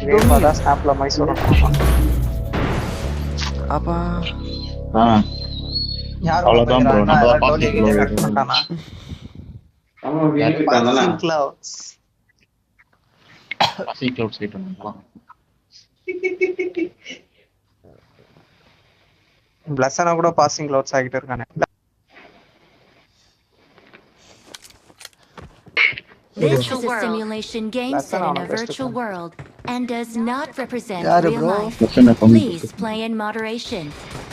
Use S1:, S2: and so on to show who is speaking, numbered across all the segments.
S1: இதே பார்த்தா ஸ்னாப்ல மைசூர்
S2: அப்பா
S1: யாரும்
S3: அவ்வளவுதான் bro. நம்ம தான் passing cloud
S1: கட் பண்ணிட்டானா passing clouds
S3: passing cloud site பண்ணலாம்.
S1: பிளஸனா கூட பாசிங் கிளவுட்ஸ் ஆகிட்டு இருக்கானே.
S4: This is a simulation game set in a virtual world and does not represent real life. Please play in moderation,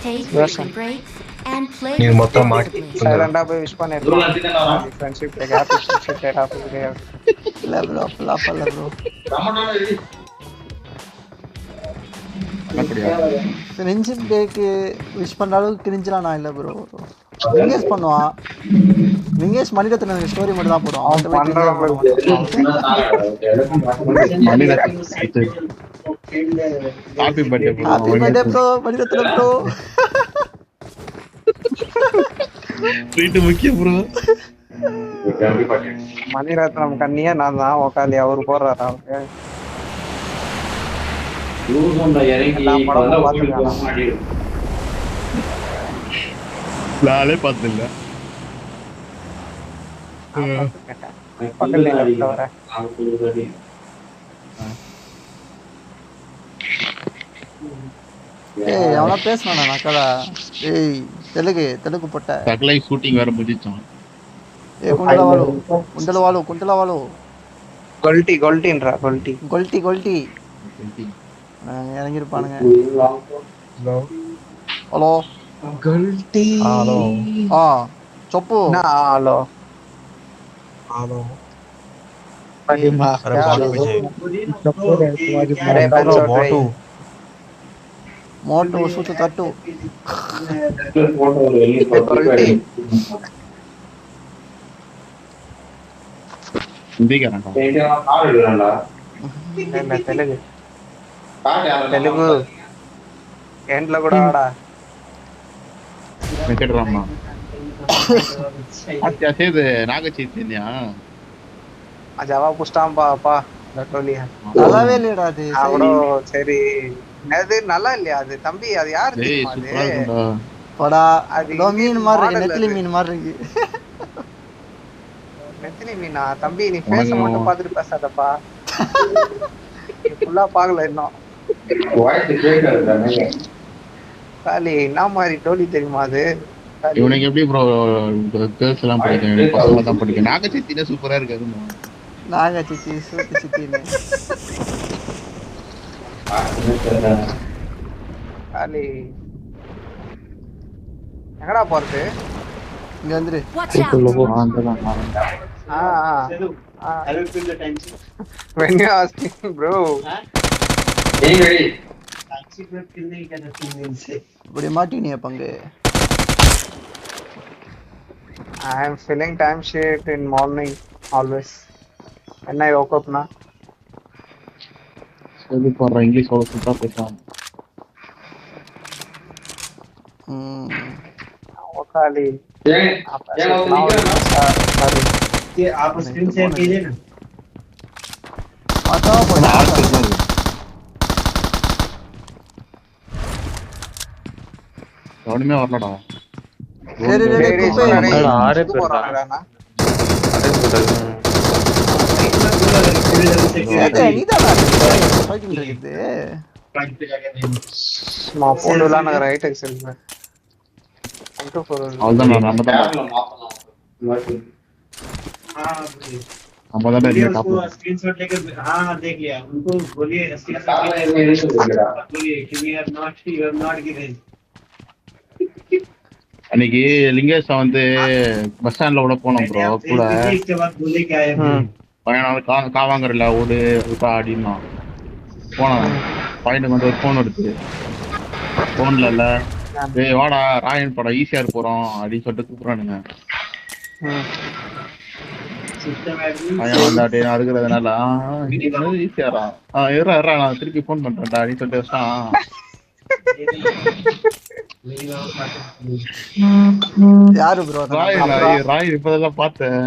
S4: take frequent breaks, and play responsibly.
S1: சைலண்டா போய் wish பண்ணிருக்கான். Friendship cap friendship date of the day.
S2: இல்ல bro அப்பலாம் பண்ணல bro. Friendship டேக்கு wish பண்ற அளவுக்கு கிரிஞ்சலாம் நான் இல்ல ப்ரோ. விங்கேஷ் பண்ணுவான். விங்கேஷ் மணிரத்ன ஸ்டோரி மட்டும் தான் போடுவான். அவன்
S3: happy birthday bro.
S2: Happy birthday bro Maniratna bro.
S3: Treat முக்கியம் ப்ரோ.
S1: மணிரத்னம் கண்ணியா நான் தான் உக்காலி அவர் போடுறாரு அவருக்கு.
S3: நாளே பார்த்ததில்ல.
S1: பக்கத்துல லெஃப்ட்ல வர
S2: ஏய் அவனா பேசறானே நக்கலா. ஏய் தெலுங்கு போட்ட.
S3: தக்லை ஷூட்டிங் வேற முடிச்சான்.
S2: ஏய் குண்டல வாலு.
S1: கோல்டின்றா
S2: கோல்டி. இறங்கி இருப்பானுங்க. ஹலோ
S1: கோல்டி.
S2: ஹலோ சொப்பு.
S1: ஹலோ
S2: మోటు సూచు తట్టు
S1: తెలుగు ఏంట్లో కూడా ఆడా
S3: వెంకటరమ్మ చేసేది నాగ చైతన్య
S1: ఆ జవాబు పుష్టాంపா
S2: நல்லாவே இல்லடா அது
S1: அவரோ சரி அது நல்லா இல்லையா அது தம்பி அது யாரு தெரியுமா அது
S2: படா அது மீன் மாதிரி இருக்கு நெத்திலி மீன் மாதிரி இருக்கு
S1: நெத்திலி மீனா தம்பி நீ ஃபேஸ் மட்டும் பார்த்துட்டு பேசாதப்பா ஃபுல்லா பார்க்கல இன்னும் வாய்ஸ் கேக்குதானே காலி என்ன மாதிரி டோலி தெரியுமா அது
S3: இவனுக்கு எப்படி ப்ரோ கேர்ள்ஸ் எல்லாம் பிடிக்கும் பசங்க தான் பிடிக்கும் நாக சித்தினா சூப்பரா இருக்காது
S2: நாக சித்தி சூத்தி சித்தினே
S1: காலி எங்கடா போறது
S2: இங்க வந்துரு
S1: I will fill the time. When you asking, bro. Hey, ready? Taxi पे कितने क्या करते हैं?
S2: बड़ी माटी नहीं है पंगे.
S1: I am filling time sheet in morning always. When I woke up na.
S3: सभी पर इंग्लिश और सुनता पैसा.
S1: वो खाली. ये आप स्क्रीन शेयर कीजिए ना
S2: आता पड़ा
S3: रोड में வரலடா
S2: சரி ரெடி கூப்பே
S1: ஆரே போறாங்கடா
S2: நீதானா ஃபைட்டிங் இருக்குது
S1: மா போடுல நான் ரைட் எக்ஸல் में
S3: அவ்வளவுதான் நம்ம தான் हम बता रहे हैं आपको
S1: स्क्रीनशॉट लेकर हां देख लिया उनको बोलिए स्क्रीनशॉट बोलिए कि वी आर नॉट गिवन
S3: அன்னைக்கு லிங்கேஷ் வந்து பஸ் ஸ்டாண்ட்ல கூட போனோம் ப்ரோ கூட
S1: इसके बाद बोले क्या है
S3: பையனால காவாங்கறல ஓடு இருக்கா அப்படினா போனேன் பையனுக்கு வந்து ஒரு ஃபோன் எடுத்து ஃபோன்ல இல்ல டேய் வாடா ராயன் படம் ஈஸியா போறோம் அப்படின்னு சொல்லிட்டு கூப்பிடுறானுங்க இருக்கிறதுனால ஈஸியாரா நான் திருப்பி போன் பண்றேன்டா அப்படின்னு சொல்லிட்டு
S2: யாரு ப்ரோ
S3: ராய் இப்பதான் பார்த்தேன்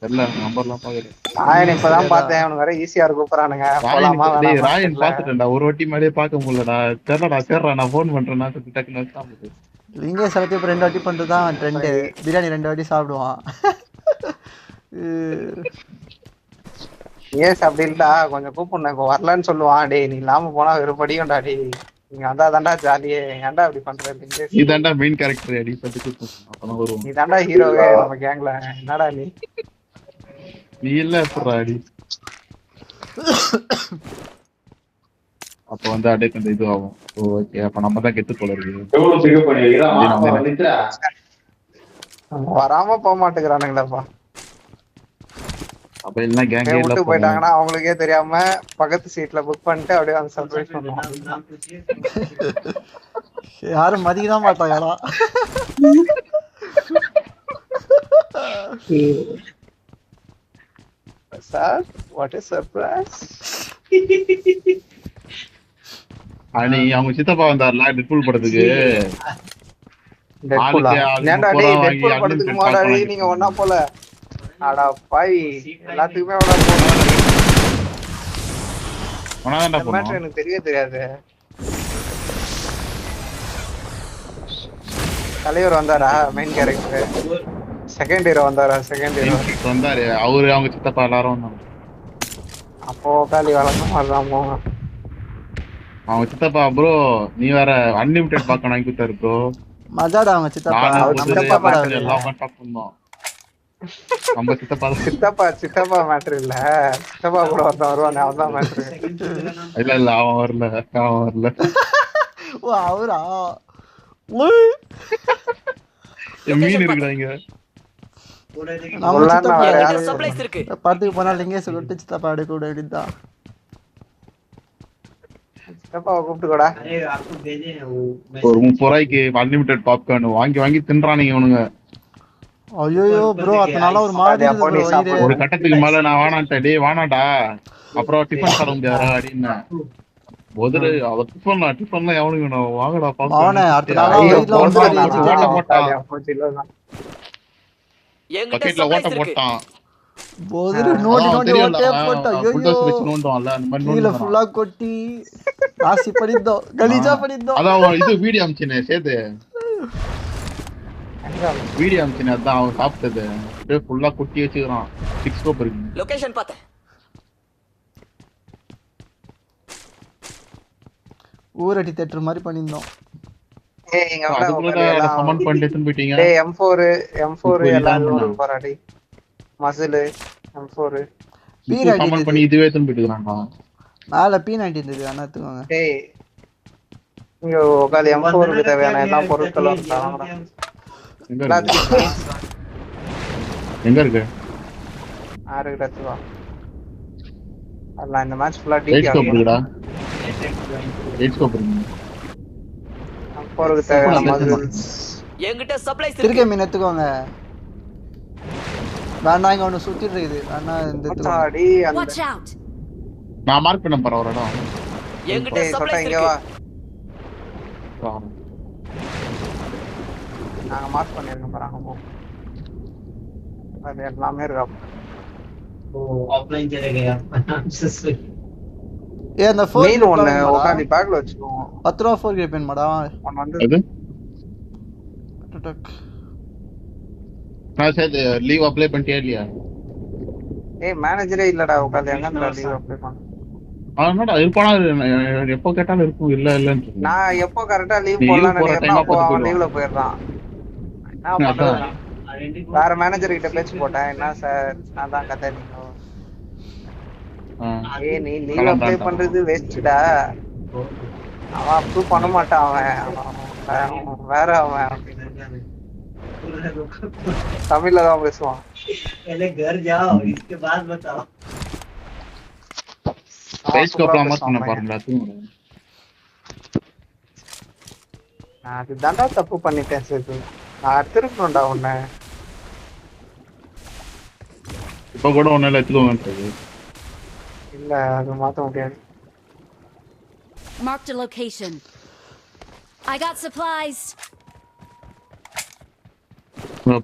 S3: தெரியல நம்பர்லாம் பாக்குறேன்.
S1: நான் இப்பதான் பார்த்தேன் அவனுக்கு வேற ஈஸியா கூப்பிடுறானுங்க. போலாமா வேணாமா
S3: ராயன் பாத்துட்டேன்டா, ஒரு வாட்டி மேலே பார்க்க முடியலடா. தெரியலடா சேர்றா, நான் போன் பண்றேன்னா டக்குன்னு வச்சாம.
S2: லிங்கேஷ் எல்லாத்தையும் இப்போ 2 வாட்டி பண்ணிட்டு தான் ட்ரெண்டு. பிரியாணி 2 வாட்டி சாப்பிடுவான்.
S1: ஏஸ் அப்படி இல்லடா, கொஞ்சம் கூப்பிடணும். வரலன்னு சொல்லுவான். டேய் நீ இல்லாம போனா வெறுப்படியும்டா. டேய் நீங்க வந்தா தாண்டா ஜாலியே. ஏன்டா அப்படி பண்றது?
S3: நீ தாண்டா மெயின் கேரக்டர் அடி பத்தி கூப்பிடுவோம். அப்பதான் வருவோம்.
S1: நீ தாண்டா ஹீரோவே நம்ம கேங்ல. என்னடா
S3: நீ இல்ல எப்படா அடி. அப்ப வந்து அப்படியே கொஞ்சம் இது ஆகும். ஓகே, அப்ப நம்ம தான் கெத்து போல இருக்கு.
S1: வராம போக மாட்டேங்கிறானுங்களாப்பா.
S3: அப்ப எல்லாம் கேங்
S1: விட்டு போயிட்டாங்கன்னா அவங்களுக்கே தெரியாம பக்கத்து சீட்ல புக் பண்ணிட்டு அப்படியே வந்து சர்ப்ரைஸ் பண்ணுவாங்க.
S2: யாரும் மதிக்கதான் மாட்டாங்களா?
S1: Sir what is surprise?
S3: அனி அவங்க சித்தப்பா வந்தார்ல டெட்பூல் படத்துக்கு.
S1: டெட்பூல் படத்துக்கு மாடாடி நீங்க ஒண்ணா போல. அடா பாய், எல்லாத்துக்குமே ஒண்ணா போனோம். எனக்கு தெரியாது. தலைவர் வந்தாரா? மெயின் கேரக்டர் செகண்ட் ஹீரோ வந்தாரா? செகண்ட் ஹீரோ
S3: வந்தாரு அவரு, அவங்க சித்தப்பா எல்லாரும் வந்தாங்க.
S1: அப்போ காலி வளர்க்க மாதிரிதான் போங்க.
S3: அவங்க சித்தப்பா ப்ரோ நீ வேற அன்லிமிட்டட் பாக்க வாங்கி கொடுத்தாரு ப்ரோ.
S2: மஜாடா அவங்க சித்தப்பா.
S3: நம்ம
S1: சித்தப்பா மேட்டர் இல்ல. சித்தப்பா கூட ஒருத்தன் வருவானே, அவன்தான் மேட்டர்.
S3: இல்ல அவன் வரல.
S2: ஓ அவரா?
S3: மீன் இருக்குறாங்க.
S2: படத்துக்கு போனா லிங்கேஷ் விட்டு சித்தப்பா எடுக்க கூட வேண்டியதுதான்.
S1: சித்தப்பாவை கூப்பிட்டுக்கோடா.
S3: ஒரு 30 ரூபாய்க்கு அன்லிமிட்டட் பாப்கார்ன் வாங்கி தின்றானுங்க இவனுங்க.
S2: ஐயோ ப்ரோ அதனால ஒரு மாதிரி
S3: ஒரு கட்டத்துக்கு மேல நான் வானாட்டேன். டேய் வானாடா, அப்புறம் டிஃபன் சாப்பிட முடியாதா அப்படின்னு முதல்ல அவ டிஃபன்லாம் எவனுக்கு வேணும் வாங்கடா பாப்கார்ன். பக்கெட்ல ஓட்ட போட்டான்.
S2: கொட்டி ராசி படித்தோம், கலீஜா படித்தோம்.
S3: அதான் இது வீடியோ அம்சினே சேது வீடியோ அம்சினே, அதான் அவன் சாப்பிட்டது அப்படியே ஃபுல்லா கொட்டி வச்சுக்கிறான். 6 ஸ்கோப் இருக்கு.
S5: லொகேஷன் பார்த்தேன்.
S2: ஊரடி தேட்டர் மாதிரி பண்ணிருந்தோம்.
S3: கமெண்ட் பண்ணிட்டு போயிட்டீங்க.
S1: டேய் M4 எல்லாரும் போறாடி. மசில் M4
S3: கமெண்ட் பண்ணி இதுவே எடுத்து போயிடுறாங்க.
S2: மேல P90 இருந்தது அண்ணா எடுத்துவாங்க.
S1: டேய் இங்க உட்கார்ந்து M4 க்கு தேவையான எல்லா பொருட்களும் தராங்கடா.
S3: எங்க இருக்கு?
S1: ஆறுகிட்ட வா. அண்ணா இந்த மேட்ச் ஃபுல்லா
S3: டிகே ஆகுதுடா. 8 ஸ்கோப் இருக்கு.
S1: M4 க்கு தேவையான மசில்
S5: என்கிட்ட சப்ளைஸ்
S2: இருக்கு. திருக்க மீன் எடுத்துவாங்க. வேணா இங்க ஒன்னு சுத்திட்டு இருக்குது. வேணா இந்த
S1: எடுத்துவாடி.
S4: Watch out.
S3: நான் மார்க் பண்ண போறேன் ஒரு இடம்.
S5: என்கிட்ட சப்ளைஸ் இருக்கு.
S1: நான் மார்க் பண்ணிருக்கேன் பாருங்க. அது எல்லாமே இருக்கு. ஓ ஆஃப்லைன் चले गया.
S2: ஏ அந்த 4
S1: மீன் ஒன்னு உட்கார்ந்து பேக்ல வச்சுக்கோ.
S2: 10 ரூபாய் 4 கிரேட் பண்ணடா.
S1: ஒன்னு வந்து
S3: எது?
S2: டக்
S3: நான் சேது லீவ் அப்ளை பண்ணிட்டே இல்லையா?
S1: ஏய் மேனேஜரே இல்லடா, உட்கார்ந்து எங்கடா லீவ் அப்ளை பண்ண.
S3: என்னடா இருப்பானா? எப்போ கேட்டாலும் இருக்கும். இல்லன்னு
S1: நான் எப்போ கரெக்ட்டா லீவ் போடலாம்னு நினைக்கிறேன். அப்போ அவன் லீவ்ல போயிடுறான். என்ன பண்றது? வேற மேனேஜர் கிட்ட பேச்சு போட்டேன். என்ன சார் நான் தான் கத்தறீங்க. ஏய் நீ லீவ் அப்ளை பண்றது வேஸ்ட்டா. அவன் அப்ரூவ் பண்ண மாட்டான். அவன் வேற அவன் தமிழ்ல தான் பேசுவான். पहले घर जाओ इसके बाद बताओ.
S3: பேஸ் கோப்லாம் மாத்தன பாருங்க.
S1: நான் அதுதான்டா தப்பு பண்ணிட்டேன் சேது. நான் திருப்பணும்டா உன்னை.
S3: இப்ப கூட ஒண்ணு எடுத்துக்கோங்கன்றது
S1: இல்ல, அது மாத்த முடியாது.
S4: Marked a location. I got supplies.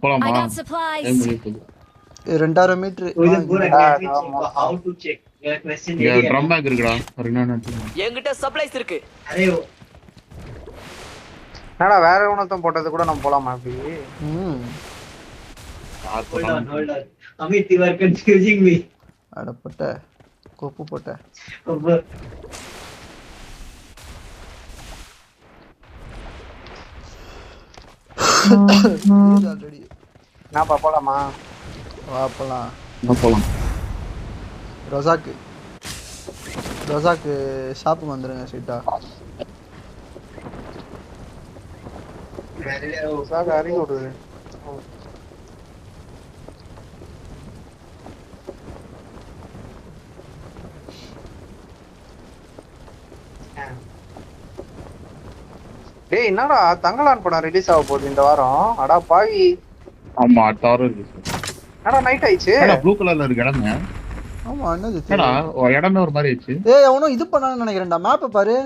S3: போலாமா?
S4: I got supplies.
S2: 2000 மீட்டர்.
S1: उधर पूरा exactly check how to check ये question
S3: இங்க
S1: ready
S3: ட்ரம் பேக் இருக்குடா ரெண்டு
S5: என்கிட்ட சப்ளைஸ் இருக்கு.
S1: अरे वो
S6: என்னடா வேற ஒருத்தன் போட்டது கூட நம்ம போலாமா அப்படி?
S1: hold on Amit, you are confusing me.
S2: அட போட்ட கோப்பு போட்ட. ஆல்ரெடி
S6: என்னப்பா போலாமா?
S2: வா போலாம்.
S3: போலாம்.
S2: ரொசாக்கு ஷாப்புக்கு வந்துருங்க ஸ்ட்ரைட்டா.
S6: ரொசாக்கு அறிவு விடுது. டேய் என்னடா தங்கலான் படம் ரிலீஸ் ஆக போகுது இந்த வாரம். அடா பாவி.
S3: ஆமா தவறு இருக்கு.
S6: என்னடா நைட் ஆயிடுச்சு.
S3: ப்ளூ கலர்ல இருக்கு இடமே.
S2: ஆமா என்னது
S3: என்னடா இடமே ஒரு மாதிரி ஆயிடுச்சு.
S2: ஏய் அவனோ இது பண்ணான்னு நினைக்கிறேன்டா. மேப் பாரு.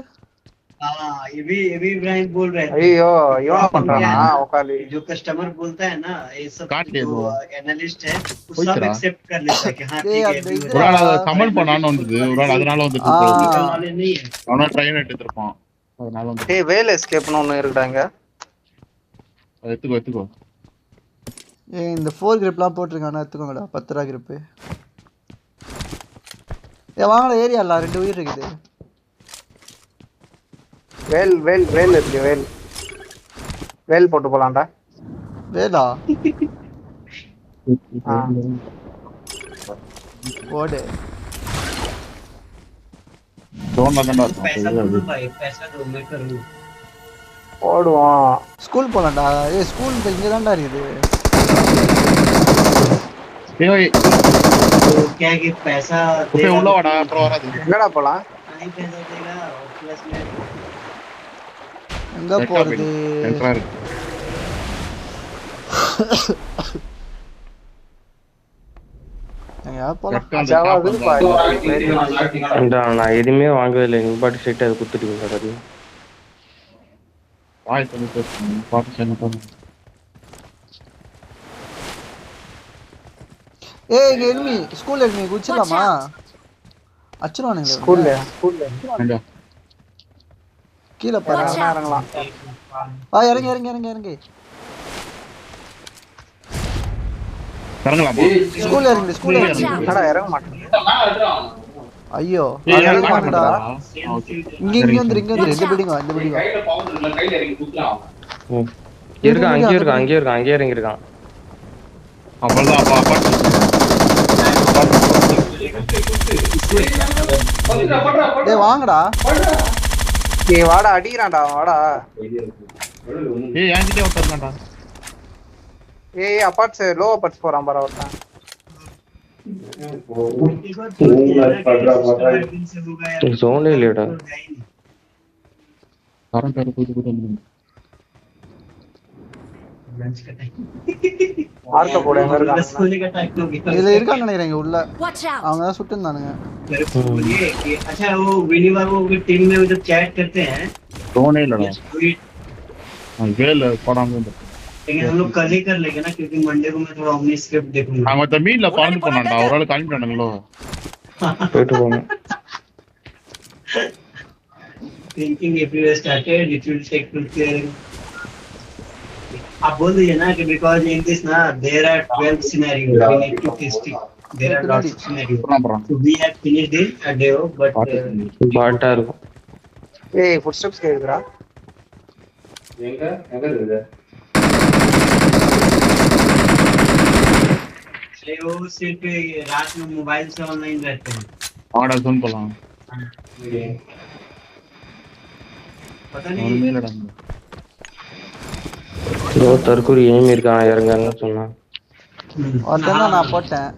S1: ये भी इब्राहिम बोल रहे थे.
S6: ஐயோ இவன் பண்றானா உக்காலி.
S1: जो कस्टमर बोलता है ना ये सब
S3: काट ले
S1: जो
S3: वो।
S1: एनालिस्ट है वो सब एक्सेप्ट कर लेता है कि हां
S2: ये
S1: ठीक
S2: यार
S1: है
S2: देख
S1: everyone-
S2: रहा-
S3: ஒரு நாள் கமெண்ட் பண்ணான்னு வந்தது. ஒரு நாள் அதனால வந்துட்டு
S1: Technical knowledge नहीं है.
S3: அவனா ட்ரெயின் எடுத்துருப்பான். அதனால வந்து
S6: டேய் வேல் எஸ்கேப்னு ஒன்னு இருக்குடாங்க.
S3: எடுத்துக்கோ.
S2: ஏய் இந்த 4 கிரிப்லாம் போட்டுருக்கானே எடுத்துக்கோங்கடா. 10 ரூபா கிரிப். ஏய் வாங்கடா ஏரியால 2 உயிர் இருக்குது.
S6: வேல் இருக்கு வேல் போட்டு போலாம்டா.
S2: வேலா ஓடு.
S3: டோன்ல தான்
S1: पैसा दो
S3: இருக்கும்.
S1: भाई पैसा दो मैं करूं.
S6: ஓடுவோம்.
S2: ஸ்கூல் போலாம்டா. ஏய் ஸ்கூல் இங்க தான்டா இருக்குது.
S3: ஏய்
S1: तो क्या कि पैसा
S3: குப்பை உள்ள வாடா அப்புறம் வராது.
S6: எங்கடா போலாம்?
S1: नहीं पैसा देगा और प्लस में
S2: எங்க போறது?
S3: சென்ட்ரா இருக்கு.
S2: எங்க போலாம்?
S7: நான் எதுவுமே வாங்கவே இல்லை. நீங்க பாட்டு ஸ்ட்ரைட்டா அதை குடுத்துட்டீங்க சார்.
S3: வாய் பண்ணி பேசுறேன். பாத்து சென்ட் பண்ணு.
S2: ஏய் இங்க எனிமி ஸ்கூல் எனிமி குச்சிடலாமா? அச்சுறானுங்க
S6: ஸ்கூல்ல
S3: எங்க?
S2: கீழ பாரு.
S4: Watch out.
S6: இறங்கலாம்.
S2: இறங்கி
S3: இறங்கலாமா?
S2: ஸ்கூல்ல இறங்கி ஸ்கூல்ல
S4: Watch
S2: இறங்கி.
S4: out.
S6: என்னடா இறங்க மாட்டேன்.
S2: ஐயோ
S3: ஏய்
S2: இறங்க
S3: காட்ட
S2: மாட்டேன்டா.
S3: மாட்டேடா. ஓகே.
S2: இங்க வந்துரு இந்த பில்டிங் வா இந்த பில்டிங் வா.
S7: அங்கேயே இறங்கிருக்கான்.
S3: அவ்வளவுதான் அப்பா.
S2: டேய் வாங்கடா.
S6: ஏய் வாடா அடிக்குறான்டா வாடா.
S3: ஏய் என்கிட்ட ஒருத்தர் இருக்கான்டா.
S6: ஏய் அபார்ட்ஸ் லோ அபார்ட்ஸ் போறான் பாரு ஒருத்தன்.
S7: ஜோன்ல இல்லடா.
S3: கரண்ட் போயிட்டு
S6: ஆர்க்க போட எங்க இருக்கான்?
S1: सोने का टाइम हो गया.
S2: இதுல இருக்கான்னு நினைக்கிறேன் இங்க உள்ள.
S4: Watch out.
S2: அவங்க தான் சுட்டு இருந்தானுங்க.
S1: मेरे को बोलिए कि अच्छा वो विनी बाबू की टीम में जब चैट करते हैं
S3: தோனே இல்லடா.
S1: तो
S3: வேல போடாம
S1: लेकिन हम लोग कल ही कर लेंगे ना क्योंकि मंडे को मैं थोड़ा ओमनी स्क्रिप्ट देखूंगा.
S3: அவங்க அந்த மீன்ல பறந்து போனான்டா. ஒரு ஆளு காணிட்டானுங்களோ.
S7: போயிட்டு போங்க.
S1: Thinking if you started it will take full care. आप बोल दीजिए ना कि because in this ना there are 12 scenarios we need to test it. There are lots of scenarios.
S3: போறான்.
S1: So we have finished it a day but
S7: பாட்டா இருக்கும்.
S6: ஏய் ஃபுட் ஸ்டெப்ஸ் கேக்குதுடா.
S1: इसलिए वो सिर्फ रात में मोबाइल से ऑनलाइन रहते हैं.
S3: ஆடா ஜோன் போலாம்.
S1: पता
S3: ஒரு
S1: नहीं
S3: மீன்லடா.
S7: தற்கூரி எனிமி இருக்கான் இறங்கன்னு சொன்னான்.
S2: ஒருத்தன் தான் நான் போட்டேன்.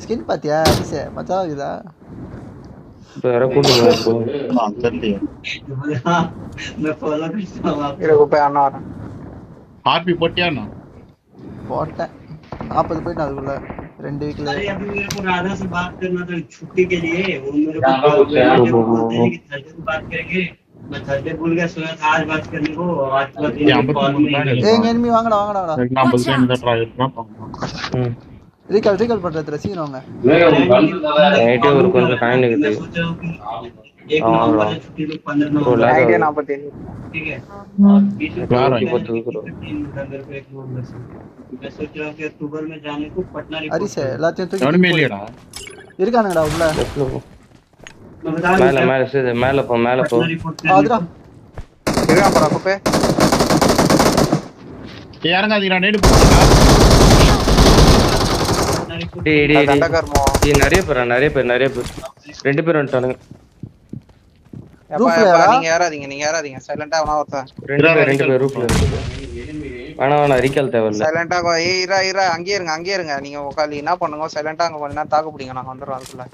S2: ஸ்கின் பாத்தியா? அபிஷே மச்சான் இருக்குதா?
S7: இப்போ யாரோ கூட்டுங்க இப்போ.
S3: தெரியலையே.
S1: हाँ, मैं फॉलो करता हूँ आपको.
S6: இருக்கு போய் அண்ணா வரேன்.
S3: ஆர்பி போட்டியாண்ணா?
S2: போட்டேன் 40 போயிட்டு அதுக்குள்ள 2 வீக்ல.
S1: अरे अभी मेरे को राधा से बात करना था छुट्टी के लिए. वो मेरे को बोलते हैं कि थर्सडे को बात करेंगे. मैं थर्सडे भूल गया. सोचा था आज बात करने को. आज बात
S3: ये
S1: कॉल में
S2: ஏய் எங்க எனிமி வாங்கடா வாங்கடா வாங்கடா.
S3: 50 டைம் இந்த ட்ரை பண்ணா.
S7: ம்.
S2: ரீகால் பண்றது சீக்கிரம் வாங்க.
S7: நைட்டே ஒரு கொஞ்சம் காயின் இருக்குது.
S6: आइडिया 47 ठीक है और 20 मैं सोच रहा हूँ कि अक्टूबर में जाने को पटना
S2: ஹரிஷ் எல்லாத்தையும் தூக்கி
S3: எவனுமே இல்லையடா.
S2: இருக்கானுங்கடா உள்ள.
S7: மேல போ
S2: ஆதுடா
S6: இருக்கா பரா குப்பே
S3: இறங்காதீங்கடா, நேடு போடுடா.
S7: டேய்
S6: தண்டகர்மோ
S7: நிறைய பேர் 2 பேர் வந்துட்டானுங்க.
S6: நீங்க யாராதீங்க சைலண்டா அவனா ஒருத்தன்
S7: 2 பேர் ரூஃப்ல. வேணா ரீகால் தேவையில்ல.
S6: சைலண்டா இரா அங்கேயே இருங்க நீங்க உட்காந்து என்ன பண்ணுங்க சைலண்டா அங்க கொஞ்ச நேரம் தாக்கு பிடிங்க நாங்க வந்துடுறோம் அதுக்குள்ள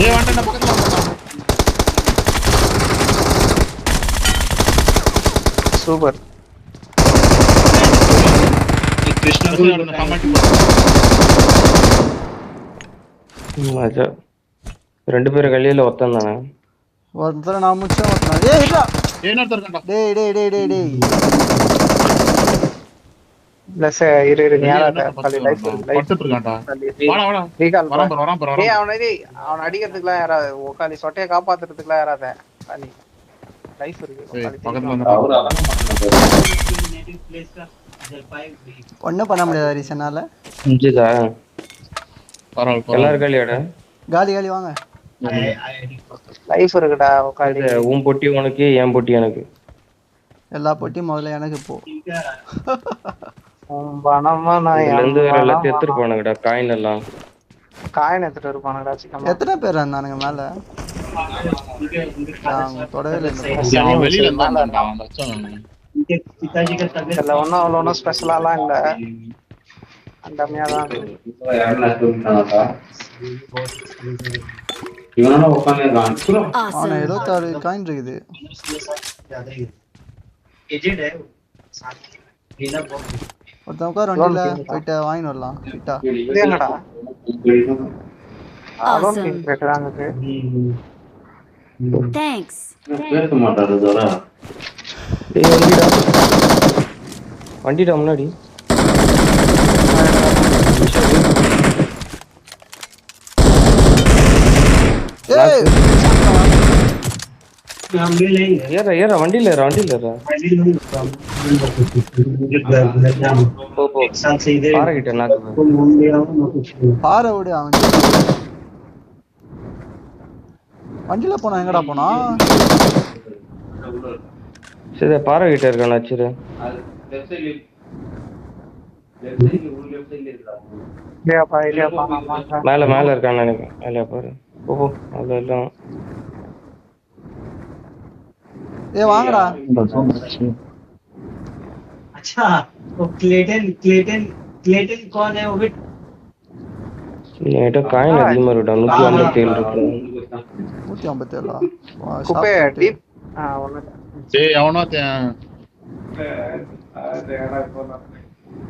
S3: ஏய் வாண்டா பக்கத்துல வாடா.
S6: சூப்பர்
S3: கிருஷ்ணா கமெண்ட்
S7: மஜா 2 பேர் கல்லியில ஒருத்தன் தானே.
S2: ஒருத்தர நான் முச்சம் ஒருத்தன. ஏய் இருடா.
S3: ஏனர்த்த இருக்கடா.
S2: டேய்.
S6: லெஸ் இரு நேராத खाली லைஃப்
S3: படுத்துட்டு இருக்கான்டா. வாடா
S6: ரீகால்
S3: வரான் பாரு.
S6: ஏய் அவன் அடிக்கிறதுக்குலாம் யாராவது உக்காலி சொட்டைய காப்பாத்துறதுக்குலாம் யாராவது खाली லைஃப் இருக்கு
S3: பக்கத்துல வந்து
S2: ஒண்ணும் பண்ண முடியாது ஹரிஷனால.
S7: முடிஞ்சதா?
S3: பரவாயில்லை.
S7: எல்லாரும் கல்லியாடா?
S2: காலி வாங்க.
S6: லைஃப் இருக்குடா உக்காலி.
S7: உன் பொட்டி உனக்கு, என் பொட்டி எனக்கு.
S2: எல்லா பொட்டியும் முதல்ல எனக்கு போ.
S6: பணமா நான்
S7: இருந்து எல்லாத்தையும் எடுத்துட்டு போனாங்கடா. காயின் எல்லாம்
S6: காயின் எடுத்துட்டு இருப்பானுடா சிக்கமா.
S2: எத்தனை பேர் இருந்தானுங்க மேல? தொடவே
S3: அவன் வெளியில இருந்தான்டா.
S6: இல்ல ஒன்னும் அவ்வளோ ஸ்பெஷலாலாம் இல்ல அந்தமையா தான்
S2: அவன 76 காயின் இருக்குது. ஒருத்தன் உட்கார் வண்டியில போயிட்டு வாங்கிட்டு வரலாம். கிட்டா
S6: என்னடா
S4: Awesome.
S6: கேக்குறாங்க
S4: Thanks.
S7: வண்டிடா முன்னாடி.
S2: ஏய்
S7: ஏறா வண்டியில ஏறா. பாறைகிட்ட நாக்கு
S2: பாறை விடு. அவன் வண்டியில போனா எங்கடா போனா?
S7: சரி பாறைகிட்ட இருக்கானா? சரி மேல இருக்கான்னு நினைக்கிறேன். மேல பாரு. ஓஹோ அதெல்லாம்
S2: ஏய் வாங்கடா.
S1: अच्छा तो क्लेटन कौन है वो भी
S7: என்கிட்ட காயின் அதிகமா இருக்குடா. 157 இருக்கு.
S2: 157
S6: குப்பே டீப் ஒண்ணு
S3: டேய் அவனோ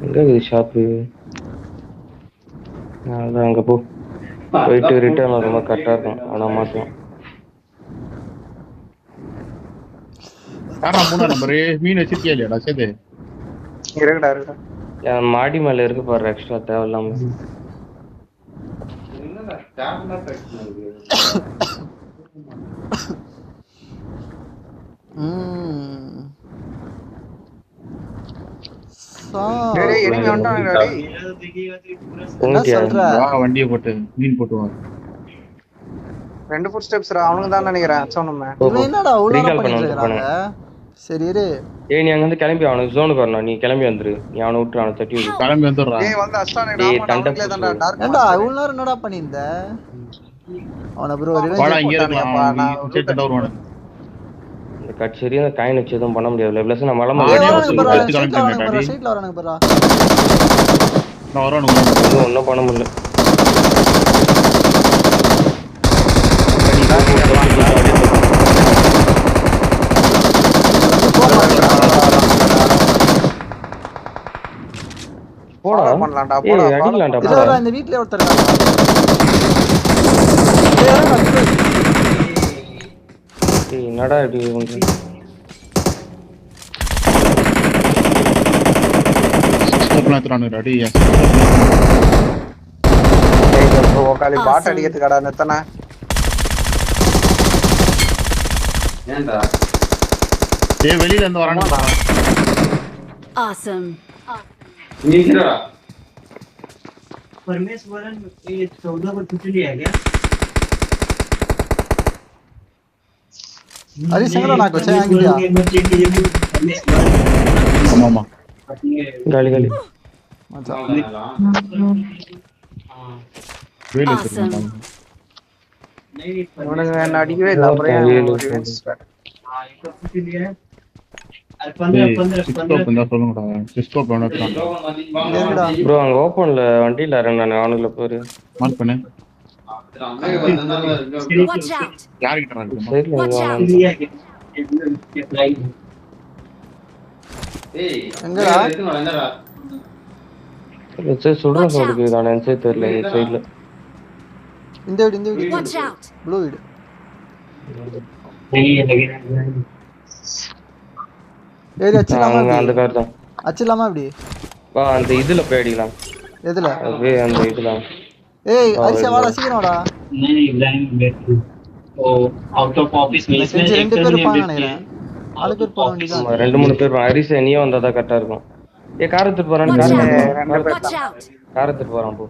S7: எங்க இது ஷாப்பு? அதான் அங்க போயிட்டு ரிட்டர்ன் ரொம்ப கரெக்டா இருக்கும். ஆனா மாட்டோம்.
S3: யாரா 3 நம்பர் மீன் வச்சிருக்கியா இல்லையாடா? சேது
S6: இருக்குடா
S7: என் மாடி மேல இருக்கு பாரு. எக்ஸ்ட்ரா தேவையில்லாம
S6: எனிமி வந்துட்டாங்கடா டேய்.
S2: என்ன சொல்ற?
S3: வா வண்டியை போட்டு மீன் போட்டு வா.
S6: 2 ஃபுட் ஸ்டெப்ஸ்ரா அவனுக்கு தான் நினைக்கிறேன் சொன்னோமே.
S2: இவன் என்னடா உள்ள
S7: Recall
S2: பண்ணிட்டு
S7: பண்ணு.
S2: இருக்காங்க? சரி இரு.
S7: ஏய் நீ அங்க இருந்து கிளம்பி அவனுக்கு ஜோனுக்கு வரணும். நீ கிளம்பி வந்துரு. நீ அவனை விட்டு அவனை தட்டி விடு.
S3: கிளம்பி வந்துடுறா.
S6: டேய் வந்து அஸ்டானே
S7: டேய்,
S6: நாம அவனுக்குல தான்டா டார்க்
S2: ஏண்டா இவ்வளவு நேரம் என்னடா பண்ணிருந்த? அவன ப்ரோ
S3: வாடா இங்க
S6: போட்டானுங்கப்பா, நான்
S3: இருக்கலாம். சேட்டு வருவானு.
S7: இந்த கட்சரி அந்த காயின் வச்சு எதுவும் பண்ண முடியாது. பிளஸ் நான் மலம
S2: ஏய்
S3: ஆடியோ
S2: வரானுங்க
S3: வச்சு
S2: பாரா.
S3: வச்சு
S2: ஸ்ட்ரைட்ல வரானுங்க
S3: காமிக்கிறேன்
S2: பாரா.
S3: டாடி.
S2: ஸ்ட்ரைட்ல வரானுங்க பாரா.
S3: நான் வரணும்.
S7: ஒன்றும் பண்ண முடியல. போடா
S6: பண்ணலாம்டா
S7: ஏய்
S6: போடா
S7: அடிக்கலாம்டா
S2: இதோ
S7: போடா.
S2: இந்த வீட்லயே ஒருத்தர் இருக்காங்க. ஏய் இறங்குடா.
S7: ஏய் என்னடா இப்படி பண்ற?
S3: ஸ்கோப்லாம் எடுத்துறானுடா டேய்.
S6: ஓகாலி பாட் அடிக்கிறது கடை நித்தனா
S1: ஏன்டா
S3: டேய் வெளியில இருந்து வரானுடா.
S4: Awesome.
S1: नींदरा परमेश्वरन ये 14 को छुट्टी लिया क्या
S2: अरे संगला ना कुछ है आगे
S3: ஆமா ஆமா
S7: गाली गाली
S2: अच्छा
S3: வெளியில
S4: Awesome.
S3: எடுத்துறானுங்க.
S6: இவனுங்க என்ன அடிக்கவே இல்ல அப்புறம்
S1: हां इसको छुट्टी लिया है
S3: டேய் சிஸ்கோப் இருந்தா சொல்லுங்கடா. சிஸ்கோப் வேணும்
S2: எங்கடா
S7: ப்ரோ அங்க ஓபன்ல வண்டியில இறங்குனானே அவனுக்குள்ள பேரு
S3: மார்க் பண்ணு.
S4: Watch out.
S3: யார்கிட்ட இருக்கு?
S7: சைடுல
S4: Watch out.
S1: लिया के फ्लाइट
S2: எங்கடா
S7: சரி சொல்றேன் சொல்லுங்க நான் நினைச்சே தெரியல இந்த சைடுல
S2: இந்த வீடு
S4: Watch out.
S2: ப்ளூ வீடு
S1: नहीं लगे
S2: ஏறி அச்சிலாமா
S7: அங்க அந்த கார் தான்
S2: அச்சிலாமா இப்படி
S7: வா அந்த இதுல போய் அடிக்கலாம்
S2: எதுல
S7: அப்படியே அந்த இதுல
S2: ஏய் அரிசி வாடா சீக்கிரம் வாடா
S1: नहीं इब्राहिम बैठ ओ आउट ऑफ ऑफिस में इसमें
S2: செஞ்சு
S1: एक
S2: ரெண்டு
S1: तो
S2: பேர்
S1: नहीं
S2: பாங்க
S1: बैठ
S2: நினைக்கிறேன் நாலு பேர் போக வேண்டியதான்
S7: ஆமா, 2-3 பேர் ஹரிச நீயும் வந்தாதான் கரெக்டா இருக்கும் ஏ கார் எடுத்துட்டு போறான்
S4: Watch
S7: car
S4: out. Watch out.
S7: Car எடுத்துட்டு போறான் போ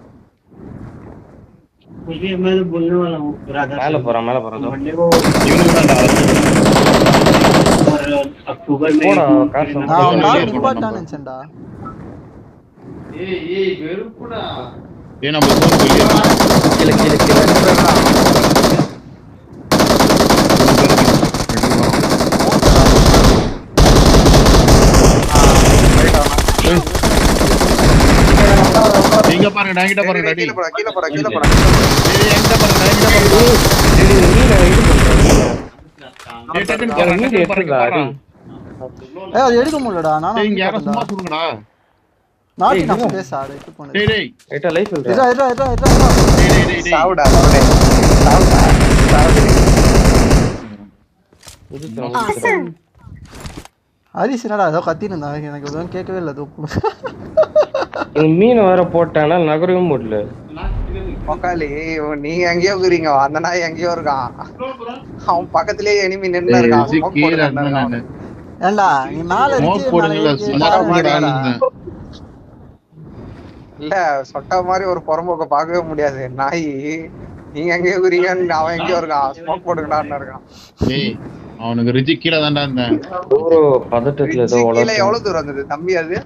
S1: मुझे मैं तो बोलने वाला हूँ ब्रदर
S7: மேல போறான் தோ.
S1: मंडे को और अक्टूबर में
S7: போடா கார்
S2: நான்
S7: சம்பளம்
S2: அவன் கார்
S3: வெளியே
S2: நிப்பாட்டான்னு
S3: போடணும்.
S2: நினைச்சேன்டா
S3: ஏய் நம்ம போன் வெளியே
S7: கீழ
S3: நீங்க பாருங்க என்கிட்ட பாருங்க டேய்.
S6: கீழ போடா
S3: டேய் என்கிட்ட பாருங்க என்கிட்ட பாருங்க. டேய் டக்குன்னு பாருங்க டக்குன்னு பாருங்க.
S2: ஏய் அது எடுக்க முடியலடா நானும்
S3: டேய் இங்க யாரோ சும்மா சொல்லுங்கடா.
S2: நாட்டி நான் பேச ஆடு இது பண்ணு
S3: டேய் டேய்
S7: ரைட்டா லைஃப் இல்ல
S2: இதா
S3: டேய் டேய் டேய் டேய்.
S6: சாவுடா சாவுடா
S4: Awesome.
S2: ஹரிஸ் என்னடா ஏதோ கத்தின்னு இருந்தாங்க எனக்கு எதுவும் கேட்கவே இல்லை அது
S7: இந்த மீன் வேற போட்டானா நகரவே முடியல
S6: ஓகாலி நீங்க எங்கேயோ இருக்கிறீங்க அந்த நாய் எங்கேயோ இருக்கான் அவன் பக்கத்துலயே எனிமி நின்னு இருக்கான்
S3: டேய்
S6: smoke
S3: கீழ
S6: போட்டுட்டு
S3: இருந்தா
S6: இருக்கான்.
S3: நானு
S2: ஏண்டா நீ மேல
S3: ஸ்மோக் போடுங்கல சும்மா போடான்னு இருந்தேன்.
S6: இல்ல சொட்டா மாதிரி ஒரு புறம்போக்க பார்க்கவே முடியாது நாய் நீங்க எங்கேயோ இருக்கிறீங்கன்னு அவன் எங்கேயோ இருக்கான் ஸ்மோக் போட்டுக்கிட்டான்னு இருக்கான்.
S3: டேய் அவனுக்கு ரிஜி கீழ தான்டா இருந்தேன்.
S7: ப்ரோ பதட்டத்துல ஏதோ
S6: கீழே
S7: உளறி
S6: எவ்வளவு தூரம் வந்தது தம்பி அது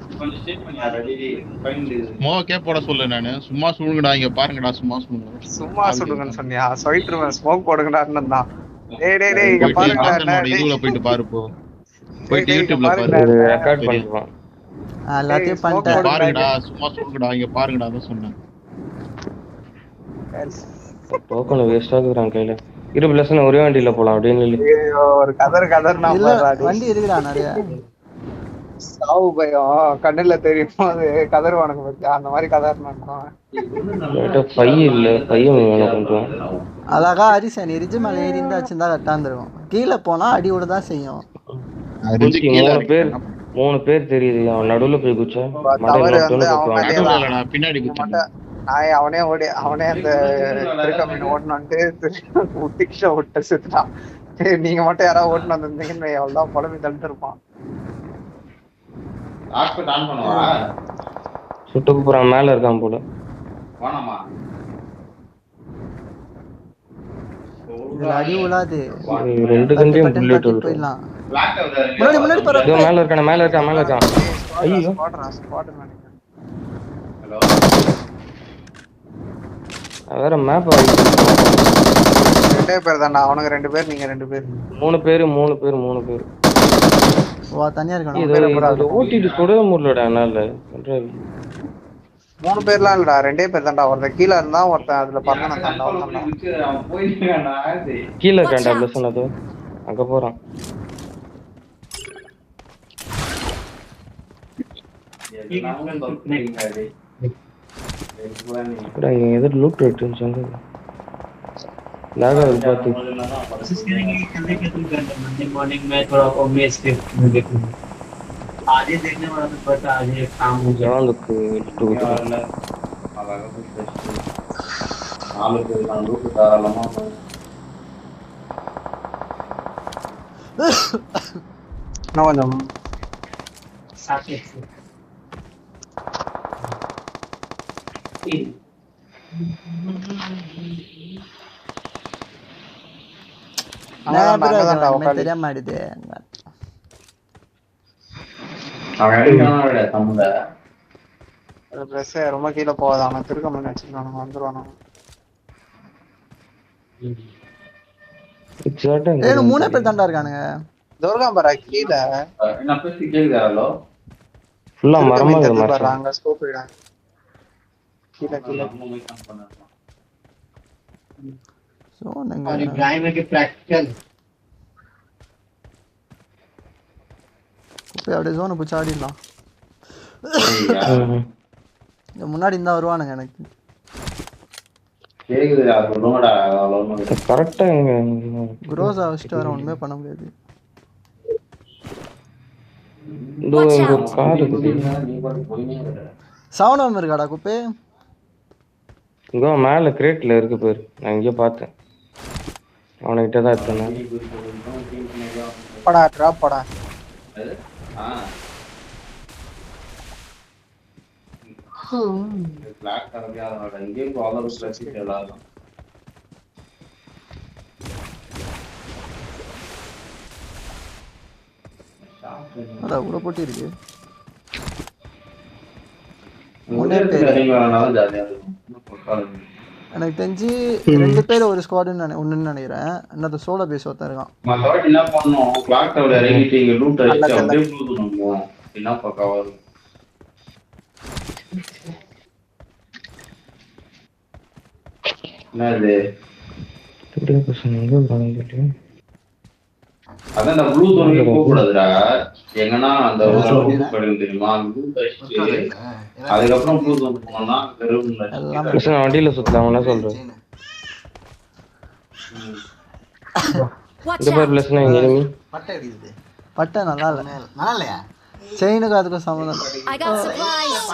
S3: ஸ்மோக்கே போட சொல்ல நானு. சும்மா சொல்லுங்கடா இங்க பாருங்கடா சும்மா சொல்லுங்க.
S6: சும்மா சொல்லுங்கன்னு சொன்னியா சொல்லிட்டுருவேன் ஸ்மோக் போடுங்கடான்னு தான். டேய் இங்க பாருங்க
S3: இதுல போயிட்டு பாரு போ. போயிட்டு
S6: டேய்,
S3: யூடியூப்ல
S6: பாருங்க.
S3: பாரு.
S7: ரெக்கார்ட் பண்ணிடுவான்
S2: எல்லாத்தையும்
S6: ஏய்,
S2: பண்ணிட்டேன்
S6: smoke
S3: பாருங்கடா சும்மா சொல்லுங்கடா இங்க பாருங்கடா தான் சொன்னேன்.
S7: டோக்கன் வேஸ்டா இருக்குறான் கையில இரு பிளஸ்னா ஒரே வண்டியில போலாம் அப்படின்னு இல்லை
S6: ஐயோ, ஒரு கதர் நான்
S2: இல்ல
S6: பாடுறாடி.
S2: வண்டி இருக்குடா நிறைய
S6: சாவு பயம் கண்ணுல தெரியும் அது கதறுவானுங்க பத்தி அந்த மாதிரி கதர் நடக்கும்.
S7: பை இல்ல பையன் வேணும் கொஞ்சம்
S2: அழகா ஹரிஸ் நீ ரிஜி மேல ஏறி இருந்தா வச்சிருந்தா கரெக்டா இருந்திருக்கும் கீழே போனா அடி விட தான் செய்யும்
S3: ரிஜி கீழ
S7: மூணு பேர் தெரியுது அவன் நடுவுல போய் குச்சா
S6: தவறு வந்து
S7: மண்டையில
S6: அவன் மேலே
S3: நடுவுல
S6: தான்.
S3: இல்லடா பின்னாடி குத்து.
S6: நாய் அவனே அந்த திருக்க மீன் ஓட்டணும்ட்டு டிக்ஷா விட்டு செத்துட்டான். சரி, நீங்க மட்டும் யாராவது ஓட்டுன்னு வந்திருந்தீங்கன்னு எவ்வளவுதான் புலம்பி தள்ளிட்டு இருப்பான்.
S7: சுட்டுக்கு போறான் மேல இருக்கான் போல
S2: இதுல அடி விழாது
S7: ரெண்டு கண்டையும் புல்லட்
S2: போயிடலாம் முன்னாடி பாரு
S7: இதோ மேல இருக்கான் ஐயோ
S6: ஸ்குவாட் நினைக்கிறேன்.
S7: வேற மேப்
S6: ரெண்டே பேர் தான்டா அவனுக்கு 2 பேர் நீங்க 2 பேர்.
S7: மூணு பேர்
S2: வா தனியா இருக்கணும்
S7: இது ஓட்டிட்டு சுடவே முடியலடா என்னால
S6: 3 பேர்லாம் இல்லடா 2 பேர் தான்டா. ஒருத்தன் கீழே இருந்தா ஒருத்தன் அதுல பறந்தானா தான்டா.
S7: கீழே இருக்கான்டா பிளஸ் அது அங்க போறான் எது லூட் ரேட்டுன்னு சொன்னது பார்த்து
S1: कोशिश करेंगे कि कल के तुम कर मंडे मॉर्निंग में थोड़ा ओमेस पे देखूंगा आगे देखने वाला तो पता आगे एक काम हो गया
S7: ஜானுக்கு டூ
S3: நாளுக்கு நான் ரூட்டு தாராளமா
S6: இன்னும் கொஞ்சம்
S1: साथ
S2: தெரிய மாட்டேது
S3: அவன் அடிக்கிறானே தம்புல
S6: ப்ளஸ் ரொம்ப கீழே போகாத அவன் திருக்க முன்னாடி வச்சுருக்கானுங்க வந்துருவானு.
S2: ஏய் மூணே பேர் தாண்டா இருக்கானுங்க.
S6: துர்காம்பரா கீழே
S3: என்ன பேசி கேக்குதாலோ
S7: ஃபுல்லா மரமா இருக்கு மச்சான்.
S6: அங்க ஸ்கோப் இடாங்க கீழே கீழே
S2: சோ நீங்க
S1: और इब्राहिम है कि प्रैक्टिकल
S2: போய் அப்படியே ஜோனை பிடிச்சி ஆடிடலாம். இந்த முன்னாடி இருந்தா வருவானுங்க எனக்கு.
S3: கேக்குதுடா சொல்லுங்கடா அவ்வளவு
S7: கரெக்டா எங்க
S2: குரோஸா வச்சுட்டு வர ஒண்ணுமே பண்ண முடியாது.
S7: இதோ இங்க கார் இருக்கு.
S3: நீ பாட்டு போயினே இருக்க.
S2: சவுனம் இருக்காடா குப்பே?
S7: இங்க மேல கிரேட்ல இருக்கு பேர். நான் இங்க பார்த்தேன். அவன்கிட்ட தான் இருந்தேன்.
S6: படா டிராப் படா
S3: பிளாக் கலர்ல அதோட இங்கே ப்ராப்ளம் ஸ்ட்ரெஸ் எல்லாரும்
S2: அட உள்ள போட்டி இருக்கு. எனக்கு தெரிஞ்சு 2 பேர் ஒரு ஸ்குவாட்னு ஒண்ணுன்னு நினைக்கிறேன். இன்னொரு சோலோ பேஸ் ஒருத்தன் இருக்கான்.
S3: மத்தவங்க என்ன பண்ணோம் கிளாக் டவர் இறங்கிட்டு இங்க லூட் அடிச்சு அப்படியே போடுறோம். என்ன பக்காவா இருக்கு. என்னது
S7: இப்படியே பசங்க வாங்கிட்டு
S3: அதான் அந்த ப்ளூ தோனியே போக கூடாதுடா. எங்கன்னா அந்த லூட் படுங்க தெரியுமா லூட் அடிச்சு அதுக்கப்புறம் ப்ளூ தோனி போனோம்னா வெறும்
S7: பசங்க வண்டியில சுத்தலாம் என்ன சொல்றேன்.
S4: Watch
S7: இந்த பேர்
S4: out!
S7: பிளஸ்னா இங்க எனிமி
S2: பட்டை நல்லா இல்லையா? செயினுக்கு அதுக்கும் சம்மந்தம்.
S4: I got supplies!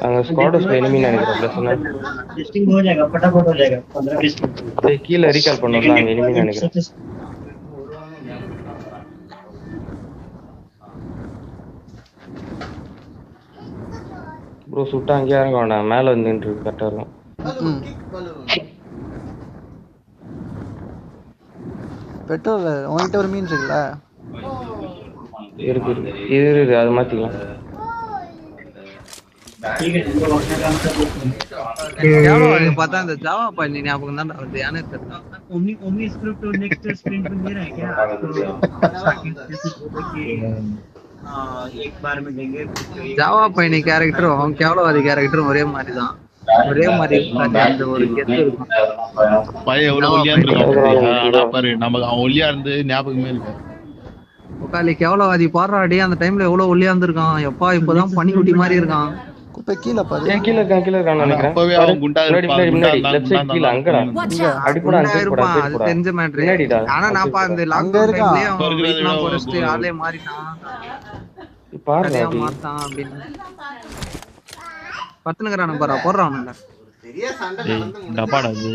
S7: அங்க ஸ்குவாட்ஸ் எனிமி நினைக்கிறேன் பிளஸ்னா.
S1: टेस्टिंग हो जाएगा फटाफट हो जाएगा 15-20 मिनट
S7: டேய் கீழ ரீகால் பண்ணனும் அங்க எனிமி நினைக்கிறேன். ப்ரோ சுட்டா அங்க இறங்க வேண்டாம் மேல வந்து நின்று கரெக்டா இருக்கும்.
S2: பெட்ரோல் உன்கிட்ட ஒரு மீன் இருக்குல்ல?
S7: இருக்கு இரு அது மாத்திக்கலாம்.
S1: ठीक है जिनको रोकने का मतलब
S6: எவ்வளோ பார்த்தா இந்த ஜாவா பண்ணி ஞாபகம் தான் வருது. யானே தெரியல.
S1: ओमनी ओमनी स्क्रिप्ट और नेक्स्ट स्प्रिंट में दे रहा है क्या एक बार में देंगे
S6: ஜாவா பையனி கேரக்டரும் கேவலவாதி கேரக்டரும் ஒரே மாதிரி தான். ஒரே மாதிரி அந்த ஒரு கெத்து இருக்கும்.
S3: பையன் எவ்வளவு ஒல்லியா இருக்கான். ஆனா பாரு நமக்கு அவன் ஒல்லியா இருந்து ஞாபகமே இருக்கு.
S6: உக்காலி கேவலவாதி பாடுறாடி அந்த டைம்ல எவ்வளவு ஒல்லியா இருந்திருக்கான். எப்பா இப்பதான் பனிக்குட்டி மாதிரி இருக்கான்.
S2: குப்பை கீழே பாரு.
S7: ஏன் கீழ இருக்கான் நினைக்கிறேன்.
S3: அப்பவே அவன் குண்டா
S7: முன்னாடி லெஃப்ட் சைடு கீழ அங்கடா.
S4: Watch out!
S7: அடிப்படா அங்க
S6: இருப்பான்
S7: போடா
S6: அது தெரிஞ்ச மேட்டர்.
S7: முன்னாடிடா.
S6: ஆனா நான் பா அந்த லாக்
S2: அங்க இருக்கான்.
S6: டைம்லயே அவன் வீட்லாம் போறஸ்ட் ஆளே மாறிட்டான்.
S7: பாரு
S6: கதையா மாட்டான் அப்படின்னு பத்துனங்கறான பாரா போடுறான்ல.
S3: டப்பாடா இது.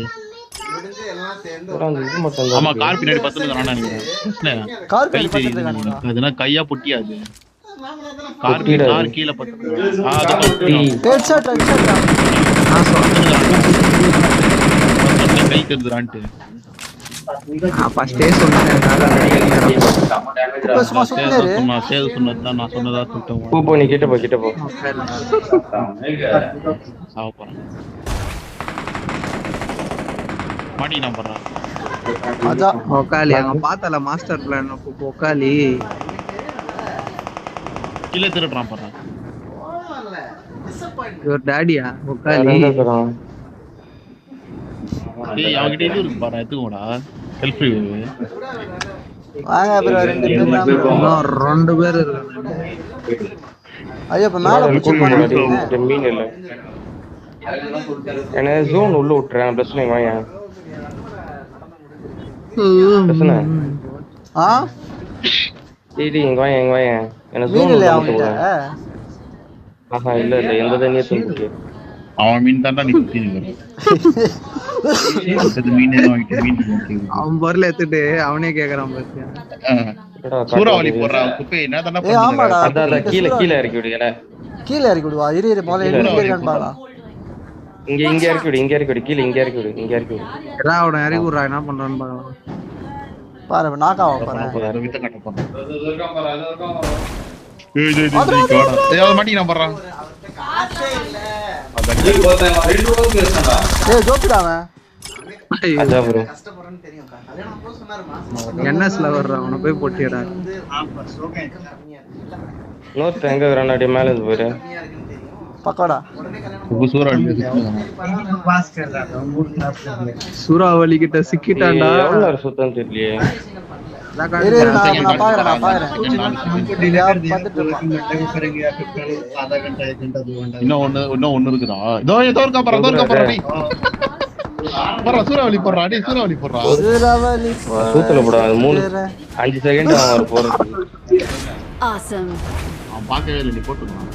S7: இது மட்டும் தான்.
S3: ஆமா கார் பின்னாடி பத்துறானே நினைக்கிறேன்.
S2: கார் கை பக்கத்துல இருக்கானுங்க.
S3: அதுனா கையா பொட்டியாது. கார் கீழ பத்து.
S2: ஹெட்ஷாட்
S6: நான் சொல்றேன்
S3: கை கதுறான்ட்டு.
S6: ஃபர்ஸ்டே சொன்னேன்.
S2: குப்பை சும்மா சுத்தினேரு.
S3: நான் சேது சொன்னதான் நான் சொன்னதா சொல்லிட்டேன்.
S7: போ நீ கிட்ட போ.
S3: சாவ போறேன். மாடி நான் பண்றேன்.
S2: மஜா.
S6: ஒக்காலி அங்க பார்த்தல மாஸ்டர் பிளான் ஒக்காலி
S3: கீழ திருடுறான் பண்றேன்.
S6: யுவர் டாடியா ஒக்காலி.
S3: ஏய் அவங்கிட்ட இது இருக்கு பாரு எடுத்துக்கோடா. Self review.
S2: வாங்க ப்ரோ 2 பேர் தான் bro.
S6: இன்னும் 2 பேர் இருக்காங்க.
S2: ஐயோ இப்ப மேல புடிச்சு
S7: மீன் இல்ல என்ன ஜோன் உள்ள விட்டுறேன் பிரச்சனை வாங்க பிரச்சனை
S2: ஆ
S7: டேய் இங்க வாங்க என்ன
S2: மீன்
S7: ஜோன்
S2: இல்லையா
S7: உள்ள
S2: அவன்கிட்ட
S7: விட்டுறேன் ஆஹா இல்ல எந்த தண்ணியை தூக்கிட்டு
S3: அவன் மீன் தான்டா நீ சுத்தி மீன்
S6: அவன் பொருள் எடுத்துட்டு அவனே கேக்குறான் பாத்தியா.
S3: சூறாவளி போடுறான் குப்பை என்ன தானே
S2: ஏய் ஆமாடா
S7: அதான் கீழே இறக்கி விடுங்க
S2: கீழே இறக்கி விடுவா இரு முதல்ல எங்க இருக்கான்னு பாடா
S7: இங்க இறக்கி விடு கீழே இங்க இறக்கி விடு
S6: எல்லாம் அவனை இறக்கி விடுறா என்ன பண்றான்னு பாக்கலாம்.
S2: பாரு நாக்காவா பாரு
S3: வித்த கட்ட போறான் மாட்டினா போடுறான்
S2: ஏய் ஜோக்குடா அவன்
S7: அதான் ப்ரோ
S6: NSல வர்றான் அவனை போய் போட்டியடா.
S7: நோட் எங்க வரானடி மேல இருந்து போயிரு
S2: பக்கோடா
S6: சூறாவளி கிட்ட சிக்கிட்டான்டா.
S7: எவ்வளவு நேரம் சுத்தம் தெரியலையே
S2: இரு நான் பாக்குறேன்
S3: இன்னும் ஒண்ணு இருக்குதா இதோ இருக்கா போறா சூறாவளி போடுறா டேய் சூறாவளி போடுறா
S7: சூத்துல போடா 5 செகண்ட் அவன் போறது
S3: அவன் பார்க்கவே இல்லை நீ போட்டுக்கலாம்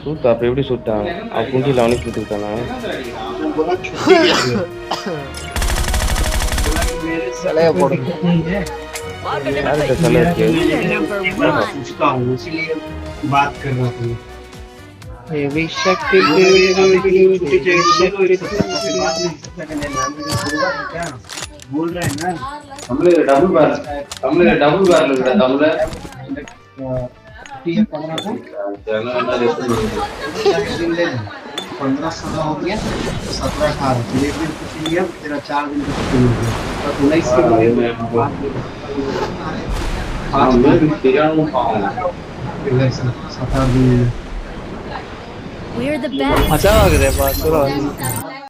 S7: சூத்தா அப்ப எப்படி சுட்டான் அவன் குண்டில அவனே சுட்டுட்டானா
S6: சிலைய போடு.
S7: யார்கிட்ட சிலை இருக்கு
S4: We're the best.
S6: மச்சான் ஆகுதேப்பா சூறாவளி.